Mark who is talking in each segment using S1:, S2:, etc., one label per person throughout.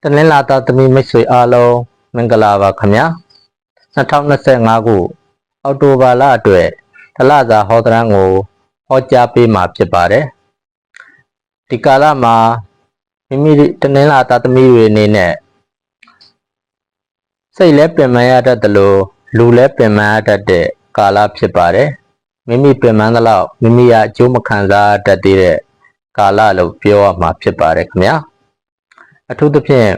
S1: တနင်္လာသားသမီးမိတ်ဆွေအားလုံးမင်္ဂလာပါခင်ဗျာ2025ခုအောက်တိုဘာလအတွက်တလစာဟောသရမ်းကိုဟောကြားပေးမှာဖြစ်ပါတယ်ဒီကာလမှာမိမိတနင်္လာသားသမီးတွေအနေနဲ့စိတ်လည်းပင်ပန်းရတတ်တယ်လို့လူလည်းပင်ပန်းရတတ်တဲ့ကာလဖြစ်ပါတယ်မိမိပင်ပန်းသလောက်မိမိကအကျိုးမခံစားတတ်သေးတဲ့ကာလလို့ပြောရမှာဖြစ်ပါတယ်ခင်ဗျာအထူးသဖြင့်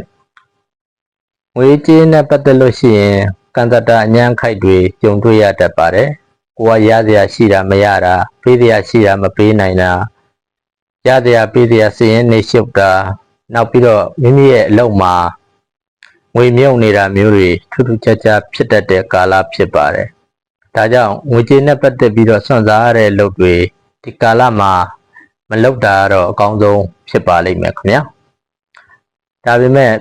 S1: ငွေကြေးနဲ့ပတ်သက်လို့ရှိရင်ကံတတအញ្ញံခိုက်တွေကြုံတွေ့ရတတ်ပါတယ်ကိုယ်ကရစရာရှိတာမရတာပေးစရာရှိတာမပေးနိုင်တာရစရာပေးစရာစည်ရင်နေရှုပ်တာနောက်ပြီးတော့မိမိရဲ့အလုပ်မှာငွေမြုပ်နေတာမျိုးတွေထူးထူးခြားခြားဖြစ်တတ်တဲ့ကာလဖြစ်ပါတယ်ဒါကြောင့်ငွေကြေးနဲ့ပတ်သက်ပြီးတော့စွန့်စားရတဲ့အလုပ်တွေဒီကာလမှာမလုပ်တာတော့အကောင်းဆုံးဖြစ်ပါလိမ့်မယ်ခင်ဗျာဒါပေမဲ့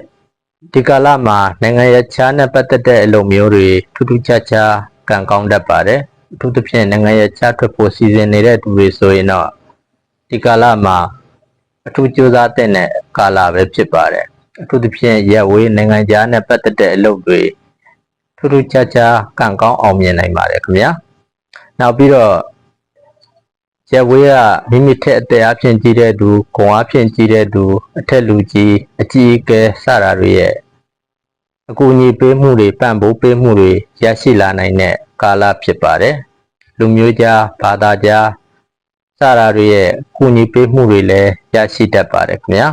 S1: ဒီကာလမှာနိုင်ငံရေးခြားနဲ့ပတ်သက်တဲ့အလုပ်မျိုးတွေထူးထူးခြားခြားကံကောင်းတတ်ပါတယ်အထူးသဖြင့်နိုင်ငံရေးခြားထွက်ဖို့စီစဉ်နေတဲ့သူတွေဆိုရင်တော့ဒီကာလမှာအထူးကြိုးစားတဲ့ကာလပဲဖြစ်ပါတယ်အထူးသဖြင့်ရက်ဝေးနိုင်ငံခြားနဲ့ပတ်သက်တဲ့အလုပ်တွေထူးထူးခြားခြားကံကောင်းအောင်မြင်နိုင်ပါတယ်ခင်ဗျာနောက်ပြီးတော့ရက်ဝေးကမိမိထက်အသက်အဖြစ်ကြီးတဲ့သူဂုဏ်အဖြစ်ကြီးတဲ့သူအထက်လူကြီးအကြီးအကဲစတာတွေရဲ့အကူအညီပေးမှုတွေပံ့ပိုးပေးမှုတွေရရှိလာနိုင်တဲ့ကာလဖြစ်ပါတယ်လူမျိုးကြားဘာသာကြားစတာတွေရဲ့အကူအညီပေးမှုတွေလည်းရရှိတတ်ပါတယ်ခင်ဗျာ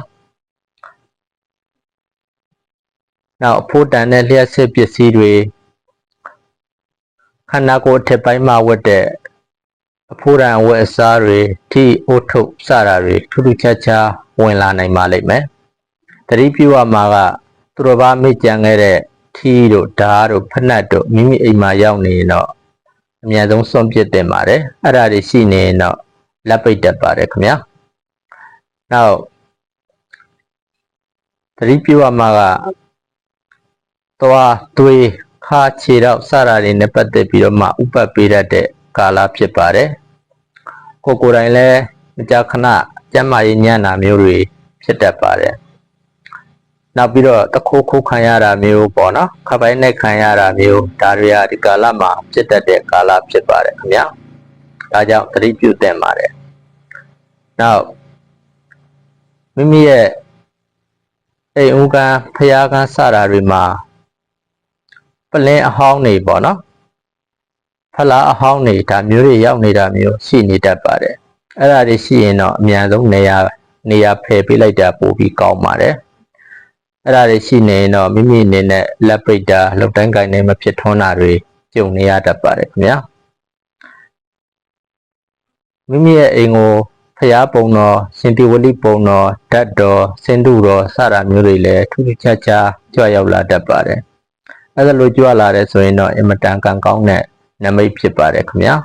S1: နောက်အဖို့တန်တဲ့လျှက်စစ်ပစ္စည်းတွေခန္ဓာကိုယ်ထက်ပိုင်းမှာဝတ်တဲ့အဖို့တန်ဝတ်အစားတွေထိအိုးထုတ်စတာတွေထူးထူးခြားခြားဝင်လာနိုင်ပါလိမ့်မယ်တတိပြုဝမှာကသူတော်ဘာမိကြံခဲ့တဲ့ထီးတို့ဓာတ်တို့ဖက်နှက်တို့မိမိအိမ်မှာရောက်နေရင်တော့အများဆုံးစွန့်ပစ်တင်ပါတယ်အဲ့ဒါတွေရှိနေရင်တော့လက်ပိတ်တတ်ပါတယ်ခင်ဗျာနောက်တတိပြုဝမှာကသွားသွေးခါခြေတော့စတာတွေနဲ့ပတ်သက်ပြီးတော့မှဥပတ်ပေးတတ်တဲ့ကာလဖြစ်ပါတယ်ကိုယ်တိုင်လည်းမကြာခဏကျန်းမာရေးညံ့တာမျိုးတွေဖြစ်တတ်ပါတယ်နောက်ပြီးတော့တခိုးခိုးခံရတာမျိုးပေါ့နော်ခပိုင်းနဲ့ခံရတာမျိုးဒါတွေကဒီကာလမှာဖြစ်တတ်တဲ့ကာလဖြစ်ပါတယ်ခင်ဗျာဒါကြောင့်သတိပြုသင့်ပါတယ်နောက်မိမိရဲ့အိမ်ဦးကံဖျားကံစတာတွေမှာပလင်းအဟောင်းတွေပေါ့နော်ဖလားအဟောင်းတွေဒါမျိုးတွေရောက်နေတာမျိုးရှိနေတတ်ပါတယ်အဲ့ဒါတွေရှိရင်တော့အများဆုံးနေရာဖယ်ပေးလိုက်တာပိုပြီးကောင်းပါတယ်အဲ့ဒါတွေရှိနေရင်တော့မိမိအနေနဲ့လက်ပိတ်တာလှုပ်တိုင်းကိုင်းနေမဖြစ်ထွန်းတာတွေကြုံနေရတတ်ပါတယ်ခင်ဗျာမိမိရဲ့အိမ်ကိုဖျားပုံတော်ရှင်တိဝလိပုံတော်ဓာတ်တော်စင်တုတော်စတာမျိုးတွေလည်းထူးထူးခြားခြားကြွရောက်လာတတ်ပါတယ်အဲ့ဒါလိုကြွလာတယ်ဆိုရင်တော့အင်မတန်ကံကောင်းတဲ့နမိတ်ဖြစ်ပါတယ်ခင်ဗျာ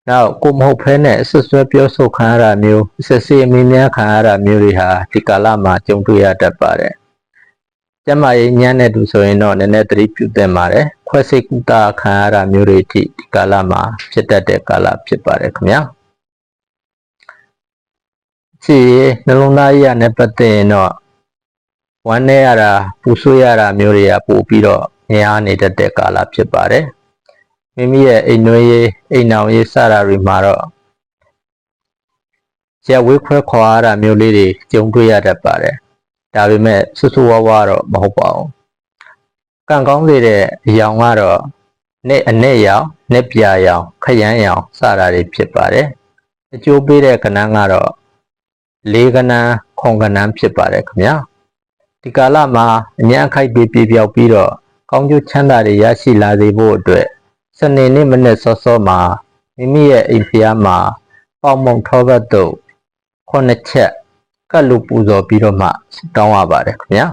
S1: နောက်ကိုမဟုတ်ဖဲနဲ့အဆွဆွဲပြောဆိုခံရတာမျိုးဆက်စီအမင်းများခံရတာမျိုးတွေဟာဒီကာလမှာကြုံတွေ့ရတတ်ပါတယ်ကျမရဲ့ညံ့တဲ့သူဆိုရင်တော့နည်းနည်းသတိပြုသင့်ပါတယ်ခွဲစိတ်ကုသခံရတာမျိုးတွေအထိဒီကာလမှာဖြစ်တတ်တဲ့ကာလဖြစ်ပါတယ်ခင်ဗျာခြေနှလုံးသားရနဲ့ပတ်သက်ရင်တော့ဝမ်းနေရတာပူဆွေးရတာမျိုးတွေကပို့ပြီးတော့များနေတတ်တဲ့ကာလဖြစ်ပါတယ်မိမိရဲ့အိမ်နှွေးရေးအိမ်နောင်ရေးစတာတွေမှာတော့ရက်ဝေးခွဲခွာရတာမျိုးလေးတွေကြုံတွေ့ရတတ်ပါတယ်ဒါပေမဲ့ဆူဆူဝါးဝါတော့မဟုတ်ပါဘူးကံကောင်းစေတဲ့အယောင်ကတော့နဲ့အနဲ့ရောင်နဲ့ပြာရောင်ခရမ်းရောင်စတာတွေဖြစ်ပါတယ်အကျိုးပေးတဲ့ကဏ္ဍကတော့လေးကဏ္ဍခုံကဏ္ဍဖြစ်ပါတယ်ခင်ဗျာဒီကာလမှာအញ្ញံခိုက်ပြေပြောက်ပြီးတော့ကောင်းကျိုးချမ်းသာတွေရရှိလာစေဖို့အတွက်စနေနေ့မနေ့စောစောမှာမိမိရဲ့အိမ်ဖျားမှာပေါမုံထောဘတ်တို့ခုနှစ်ချက်ကတ်လူပူဇော်ပြီးတော့မှတောင်းရပါတယ်ခင်ဗျာ